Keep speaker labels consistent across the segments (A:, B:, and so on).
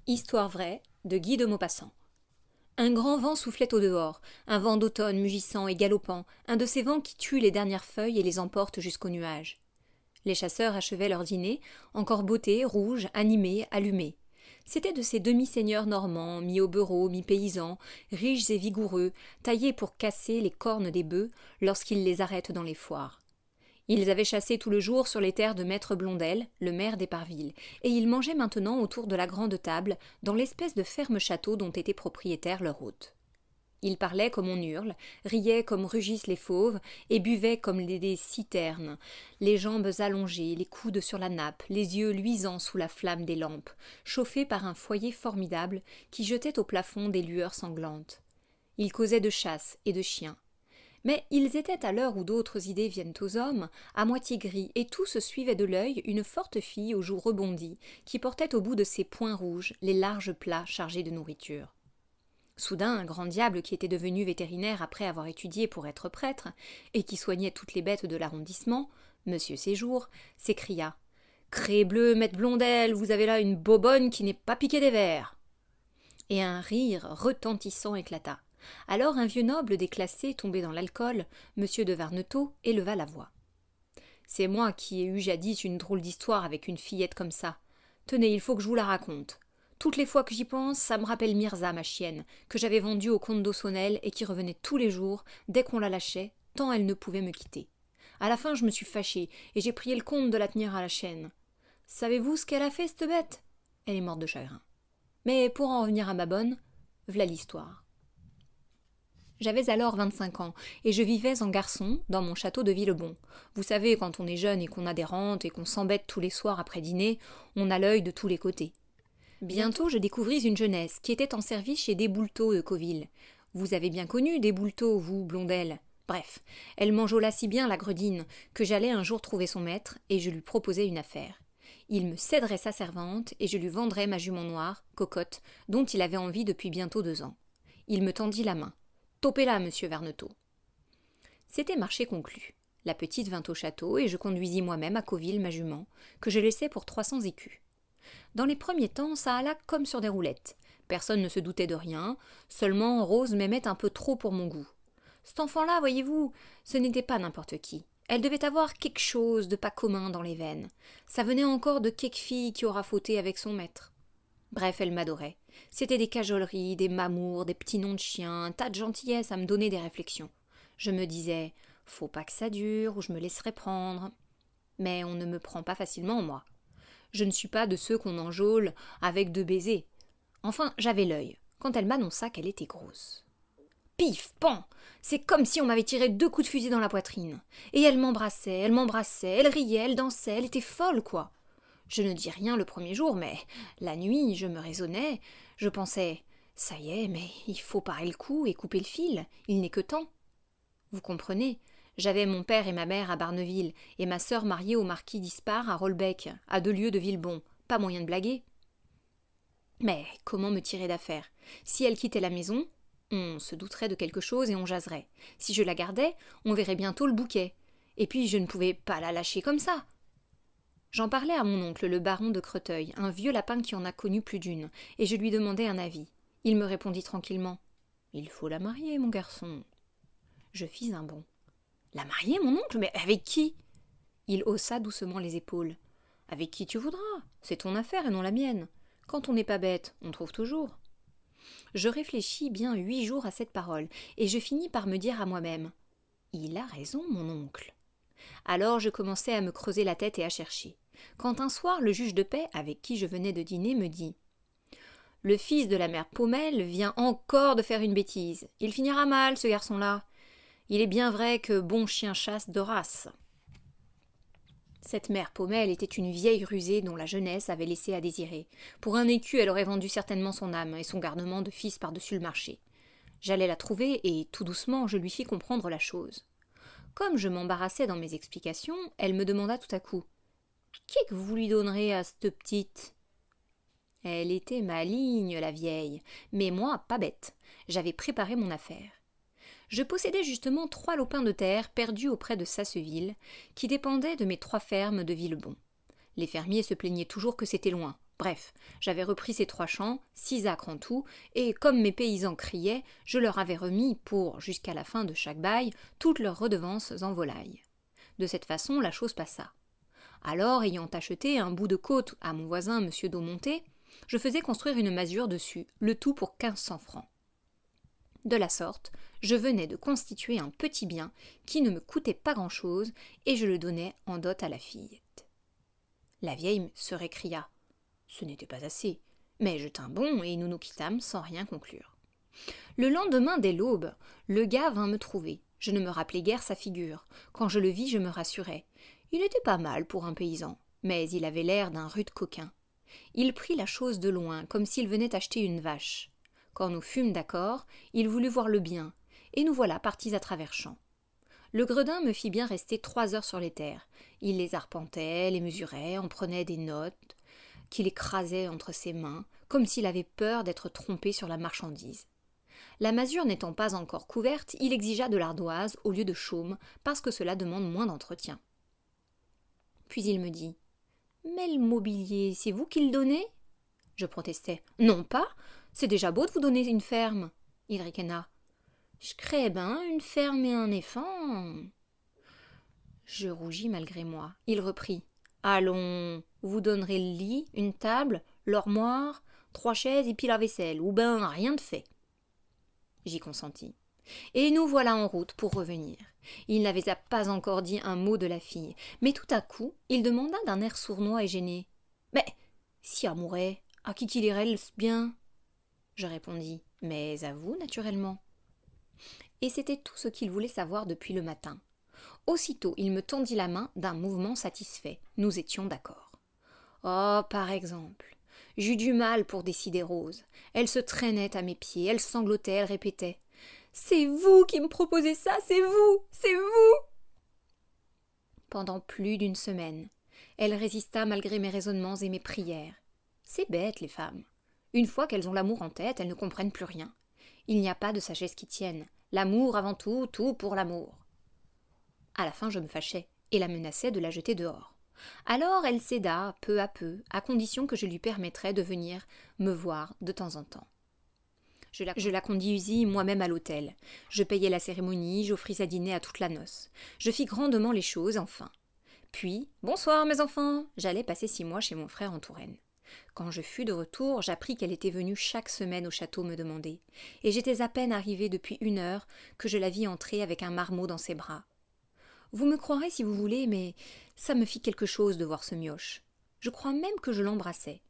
A: Histoire vraie de Guy de Maupassant. Un grand vent soufflait au dehors, un vent d'automne mugissant et galopant, un de ces vents qui tuent les dernières feuilles et les emportent jusqu'aux nuages. Les chasseurs achevaient leur dîner, encore bottés, rouges, animés, allumés. C'étaient de ces demi-seigneurs normands, mi-hobereaux, mi-paysans, riches et vigoureux, taillés pour casser les cornes des bœufs lorsqu'ils les arrêtent dans les foires. Ils avaient chassé tout le jour sur les terres de maître Blondel, le maire d'Éparville, et ils mangeaient maintenant autour de la grande table, dans l'espèce de ferme château dont était propriétaire leur hôte. Ils parlaient comme on hurle, riaient comme rugissent les fauves, et buvaient comme des citernes, les jambes allongées, les coudes sur la nappe, les yeux luisants sous la flamme des lampes, chauffés par un foyer formidable qui jetait au plafond des lueurs sanglantes. Ils causaient de chasse et de chiens. Mais ils étaient à l'heure où d'autres idées viennent aux hommes, à moitié gris, et tous suivaient de l'œil une forte fille aux joues rebondies, qui portait au bout de ses poings rouges les larges plats chargés de nourriture. Soudain, un grand diable qui était devenu vétérinaire après avoir étudié pour être prêtre, et qui soignait toutes les bêtes de l'arrondissement, Monsieur Séjour, s'écria « Crébleu, maître Blondel, vous avez là une bobonne qui n'est pas piquée des vers !» Et un rire retentissant éclata. Alors un vieux noble déclassé, tombé dans l'alcool, monsieur de Varnetot, éleva la voix. « C'est moi qui ai eu jadis une drôle d'histoire avec une fillette comme ça. Tenez, il faut que je vous la raconte. Toutes les fois que j'y pense, ça me rappelle Mirza, ma chienne, que j'avais vendue au comte d'Aussonnel et qui revenait tous les jours, dès qu'on la lâchait, tant elle ne pouvait me quitter. À la fin, je me suis fâchée et j'ai prié le comte de la tenir à la chaîne. Savez-vous ce qu'elle a fait, cette bête ? Elle est morte de chagrin. Mais pour en revenir à ma bonne, v'là l'histoire. J'avais alors 25 ans, et je vivais en garçon dans mon château de Villebon. Vous savez, quand on est jeune et qu'on a des rentes et qu'on s'embête tous les soirs après dîner, on a l'œil de tous les côtés. Bientôt, je découvris une jeunesse qui était en service chez Desboulteaux de Cauville. Vous avez bien connu Desboulteaux, vous, Blondel. Bref, elle m'enjôla si bien la gredine que j'allais un jour trouver son maître et je lui proposai une affaire. Il me céderait sa servante et je lui vendrais ma jument noire, Cocotte, dont il avait envie depuis bientôt 2 ans. Il me tendit la main. Topez-la, monsieur Varnetot. C'était marché conclu. La petite vint au château et je conduisis moi-même à Cauville ma jument, que je laissai pour 300 écus. Dans les premiers temps, ça alla comme sur des roulettes. Personne ne se doutait de rien, seulement Rose m'aimait un peu trop pour mon goût. Cet enfant-là, voyez-vous, ce n'était pas n'importe qui. Elle devait avoir quelque chose de pas commun dans les veines. Ça venait encore de quelque fille qui aura fauté avec son maître. Bref, elle m'adorait. C'était des cajoleries, des mamours, des petits noms de chiens, un tas de gentillesse à me donner des réflexions. Je me disais, faut pas que ça dure, ou je me laisserai prendre. Mais on ne me prend pas facilement, moi. Je ne suis pas de ceux qu'on enjôle avec 2 baisers. Enfin, j'avais l'œil, quand elle m'annonça qu'elle était grosse. Pif, pan! C'est comme si on m'avait tiré 2 coups de fusil dans la poitrine. Et elle m'embrassait, elle riait, elle dansait, elle était folle, quoi. Je ne dis rien le premier jour, mais la nuit, je me raisonnais, je pensais « Ça y est, mais il faut parer le coup et couper le fil, il n'est que temps. » Vous comprenez, j'avais mon père et ma mère à Barneville, et ma sœur mariée au marquis d'Ispard à Rolbec, à 2 lieues de Villebon, pas moyen de blaguer. Mais comment me tirer d'affaire ? Si elle quittait la maison, on se douterait de quelque chose et on jaserait. Si je la gardais, on verrait bientôt le bouquet. Et puis je ne pouvais pas la lâcher comme ça. J'en parlais à mon oncle, le baron de Creteuil, un vieux lapin qui en a connu plus d'une, et je lui demandai un avis. Il me répondit tranquillement. « Il faut la marier, mon garçon. » Je fis un bond. « La marier, mon oncle ? Mais avec qui ?» Il haussa doucement les épaules. « Avec qui tu voudras. C'est ton affaire et non la mienne. Quand on n'est pas bête, on trouve toujours. » Je réfléchis bien 8 jours à cette parole, et je finis par me dire à moi-même. « Il a raison, mon oncle. » Alors je commençai à me creuser la tête et à chercher. Quand un soir le juge de paix, avec qui je venais de dîner, me dit « Le fils de la mère Paumelle vient encore de faire une bêtise. Il finira mal, ce garçon-là. Il est bien vrai que bon chien chasse de race. » Cette mère Paumelle était une vieille rusée dont la jeunesse avait laissé à désirer. Pour un écu, elle aurait vendu certainement son âme et son garnement de fils par-dessus le marché. J'allais la trouver et, tout doucement, je lui fis comprendre la chose. Comme je m'embarrassais dans mes explications, elle me demanda tout à coup « Qu'est-ce que vous lui donnerez à cette petite ?» Elle était maligne, la vieille, mais moi, pas bête. J'avais préparé mon affaire. Je possédais justement 3 lopins de terre perdus auprès de Sasseville, qui dépendaient de mes 3 fermes de Villebon. Les fermiers se plaignaient toujours que c'était loin. Bref, j'avais repris ces 3 champs, 6 acres en tout, et comme mes paysans criaient, je leur avais remis, pour, jusqu'à la fin de chaque bail, toutes leurs redevances en volailles. De cette façon, la chose passa. Alors, ayant acheté un bout de côte à mon voisin M. Daumonté, je faisais construire une masure dessus, le tout pour 1500 francs. De la sorte, je venais de constituer un petit bien qui ne me coûtait pas grand-chose, et je le donnais en dot à la fillette. La vieille se récria. Ce n'était pas assez, mais je tins bon et nous nous quittâmes sans rien conclure. Le lendemain dès l'aube, le gars vint me trouver. Je ne me rappelais guère sa figure. Quand je le vis, je me rassurai. Il était pas mal pour un paysan, mais il avait l'air d'un rude coquin. Il prit la chose de loin, comme s'il venait acheter une vache. Quand nous fûmes d'accord, il voulut voir le bien, et nous voilà partis à travers champs. Le gredin me fit bien rester 3 heures sur les terres. Il les arpentait, les mesurait, en prenait des notes, qu'il écrasait entre ses mains, comme s'il avait peur d'être trompé sur la marchandise. La masure n'étant pas encore couverte, il exigea de l'ardoise au lieu de chaume, parce que cela demande moins d'entretien. Puis il me dit « Mais le mobilier, c'est vous qui le donnez ?» Je protestai « Non pas, c'est déjà beau de vous donner une ferme. » Il ricana « Je crée ben une ferme et un éléphant. » Je rougis malgré moi. Il reprit « Allons, vous donnerez le lit, une table, l'armoire, 3 chaises et puis la vaisselle, ou ben rien de fait. » J'y consentis. Et nous voilà en route pour revenir. Il n'avait pas encore dit un mot de la fille, mais tout à coup, il demanda d'un air sournois et gêné. « Mais, si elle mourait, à qui qu'il irait bien ?» Je répondis « Mais à vous, naturellement. » Et c'était tout ce qu'il voulait savoir depuis le matin. Aussitôt, il me tendit la main d'un mouvement satisfait. Nous étions d'accord. Oh, par exemple, j'eus du mal pour décider Rose. Elle se traînait à mes pieds, elle sanglotait, elle répétait « C'est vous qui me proposez ça, c'est vous, c'est vous !» Pendant plus d'1 semaine, elle résista malgré mes raisonnements et mes prières. C'est bête, les femmes. Une fois qu'elles ont l'amour en tête, elles ne comprennent plus rien. Il n'y a pas de sagesse qui tienne. L'amour avant tout, tout pour l'amour. À la fin, je me fâchais et la menaçais de la jeter dehors. Alors elle céda peu à condition que je lui permettrais de venir me voir de temps en temps. Je la conduisis moi-même à l'hôtel. Je payai la cérémonie, j'offris à dîner à toute la noce. Je fis grandement les choses, enfin. Puis, bonsoir mes enfants, j'allais passer 6 mois chez mon frère en Touraine. Quand je fus de retour, j'appris qu'elle était venue chaque semaine au château me demander, et j'étais à peine arrivée depuis 1 heure que je la vis entrer avec un marmot dans ses bras. Vous me croirez si vous voulez, mais ça me fit quelque chose de voir ce mioche. Je crois même que je l'embrassais.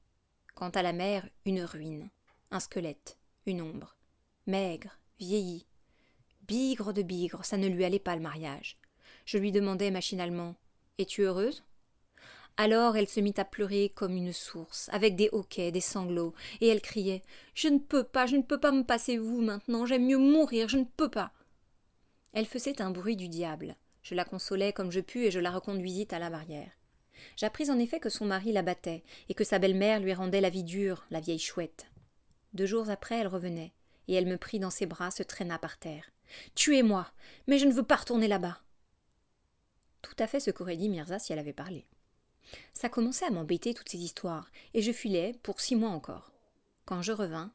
A: Quant à la mère, une ruine, un squelette, une ombre, maigre, vieillie. Bigre de bigre, ça ne lui allait pas le mariage. Je lui demandai machinalement « Es-tu heureuse ?» Alors elle se mit à pleurer comme une source, avec des hoquets, des sanglots, et elle criait « je ne peux pas me passer vous maintenant, j'aime mieux mourir, je ne peux pas !» Elle faisait un bruit du diable. Je la consolai comme je pus et je la reconduisis à la barrière. J'appris en effet que son mari la battait et que sa belle-mère lui rendait la vie dure, la vieille chouette. 2 jours après, elle revenait, et elle me prit dans ses bras, se traîna par terre. « Tuez-moi, mais je ne veux pas retourner là-bas !» Tout à fait ce qu'aurait dit Mirza si elle avait parlé. Ça commençait à m'embêter toutes ces histoires, et je filais pour 6 mois encore. Quand je revins,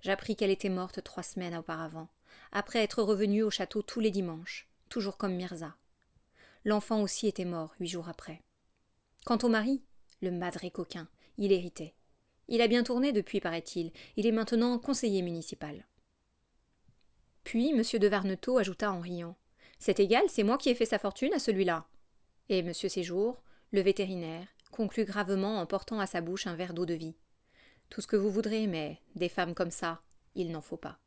A: j'appris qu'elle était morte 3 semaines auparavant, après être revenue au château tous les dimanches, toujours comme Mirza. L'enfant aussi était mort 8 jours après. Quant au mari, le madré coquin, il héritait. Il a bien tourné depuis, paraît-il. Il est maintenant conseiller municipal. Puis M. de Varnetot ajouta en riant « C'est égal, c'est moi qui ai fait sa fortune à celui-là. » Et M. Séjour, le vétérinaire, conclut gravement en portant à sa bouche un verre d'eau-de-vie. « Tout ce que vous voudrez, mais des femmes comme ça, il n'en faut pas. »